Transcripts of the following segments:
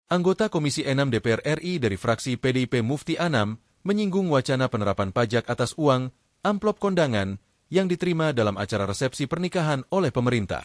Anggota Komisi 6 DPR RI dari fraksi PDIP Mufti Anam menyinggung wacana penerapan pajak atas uang, amplop kondangan, yang diterima dalam acara resepsi pernikahan oleh pemerintah.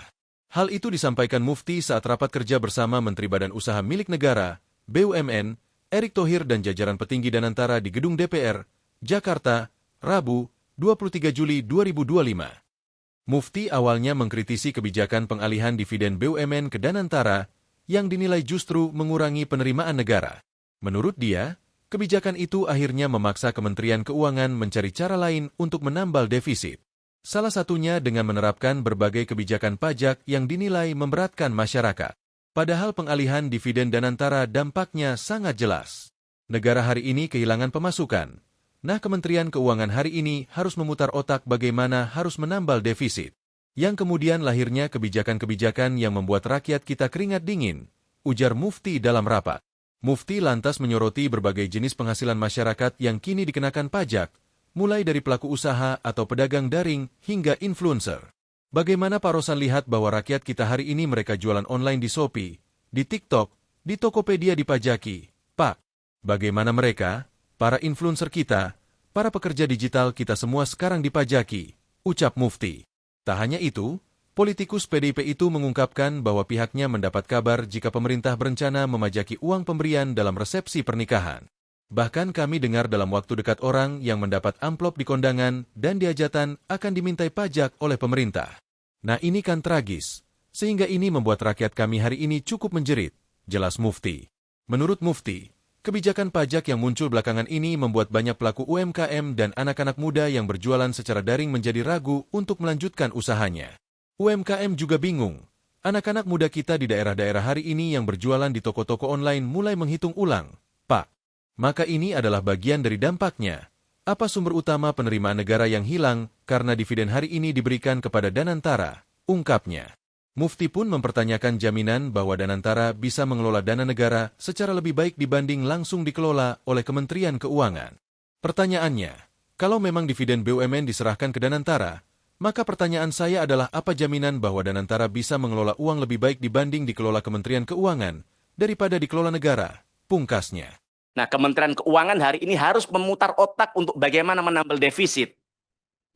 Hal itu disampaikan Mufti saat rapat kerja bersama Menteri Badan Usaha Milik Negara, BUMN, Erick Thohir dan jajaran petinggi Danantara di Gedung DPR, Jakarta, Rabu, 23 Juli 2025. Mufti awalnya mengkritisi kebijakan pengalihan dividen BUMN ke Danantara yang dinilai justru mengurangi penerimaan negara. Menurut dia, kebijakan itu akhirnya memaksa Kementerian Keuangan mencari cara lain untuk menambal defisit. Salah satunya dengan menerapkan berbagai kebijakan pajak yang dinilai memberatkan masyarakat. Padahal pengalihan dividen Danantara dampaknya sangat jelas. Negara hari ini kehilangan pemasukan. Nah, Kementerian Keuangan hari ini harus memutar otak bagaimana harus menambal defisit. Yang kemudian lahirnya kebijakan-kebijakan yang membuat rakyat kita keringat dingin, ujar Mufti dalam rapat. Mufti lantas menyoroti berbagai jenis penghasilan masyarakat yang kini dikenakan pajak, mulai dari pelaku usaha atau pedagang daring hingga influencer. Bagaimana Pak Rosan lihat bahwa rakyat kita hari ini mereka jualan online di Shopee, di TikTok, di Tokopedia dipajaki, Pak? Bagaimana mereka? Para influencer kita, para pekerja digital kita semua sekarang dipajaki, ucap Mufti. Tak hanya itu, politikus PDIP itu mengungkapkan bahwa pihaknya mendapat kabar jika pemerintah berencana memajaki uang pemberian dalam resepsi pernikahan. Bahkan kami dengar dalam waktu dekat orang yang mendapat amplop di kondangan dan di hajatan akan dimintai pajak oleh pemerintah. Nah, ini kan tragis, sehingga ini membuat rakyat kami hari ini cukup menjerit, jelas Mufti. Menurut Mufti, kebijakan pajak yang muncul belakangan ini membuat banyak pelaku UMKM dan anak-anak muda yang berjualan secara daring menjadi ragu untuk melanjutkan usahanya. UMKM juga bingung. Anak-anak muda kita di daerah-daerah hari ini yang berjualan di toko-toko online mulai menghitung ulang. Pak, maka ini adalah bagian dari dampaknya. Apa sumber utama penerimaan negara yang hilang karena dividen hari ini diberikan kepada Danantara? Ungkapnya. Mufti pun mempertanyakan jaminan bahwa Danantara bisa mengelola dana negara secara lebih baik dibanding langsung dikelola oleh Kementerian Keuangan. Pertanyaannya, kalau memang dividen BUMN diserahkan ke Danantara, maka pertanyaan saya adalah apa jaminan bahwa Danantara bisa mengelola uang lebih baik dibanding dikelola Kementerian Keuangan daripada dikelola negara, pungkasnya. Nah, Kementerian Keuangan hari ini harus memutar otak untuk bagaimana menambal defisit.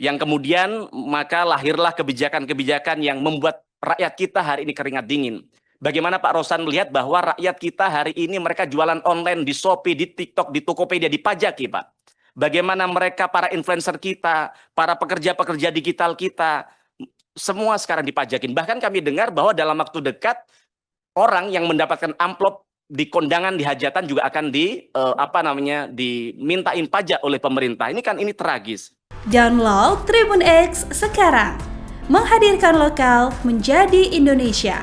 Yang kemudian maka lahirlah kebijakan-kebijakan yang membuat rakyat kita hari ini keringat dingin. Bagaimana Pak Rosan melihat bahwa rakyat kita hari ini mereka jualan online di Shopee, di TikTok, di Tokopedia dipajaki, Pak. Bagaimana mereka para influencer kita, para pekerja-pekerja digital kita, semua sekarang dipajakin. Bahkan kami dengar bahwa dalam waktu dekat orang yang mendapatkan amplop di kondangan, di hajatan juga akan dimintain pajak oleh pemerintah. Ini tragis. Download Tribun X sekarang. Menghadirkan lokal menjadi Indonesia.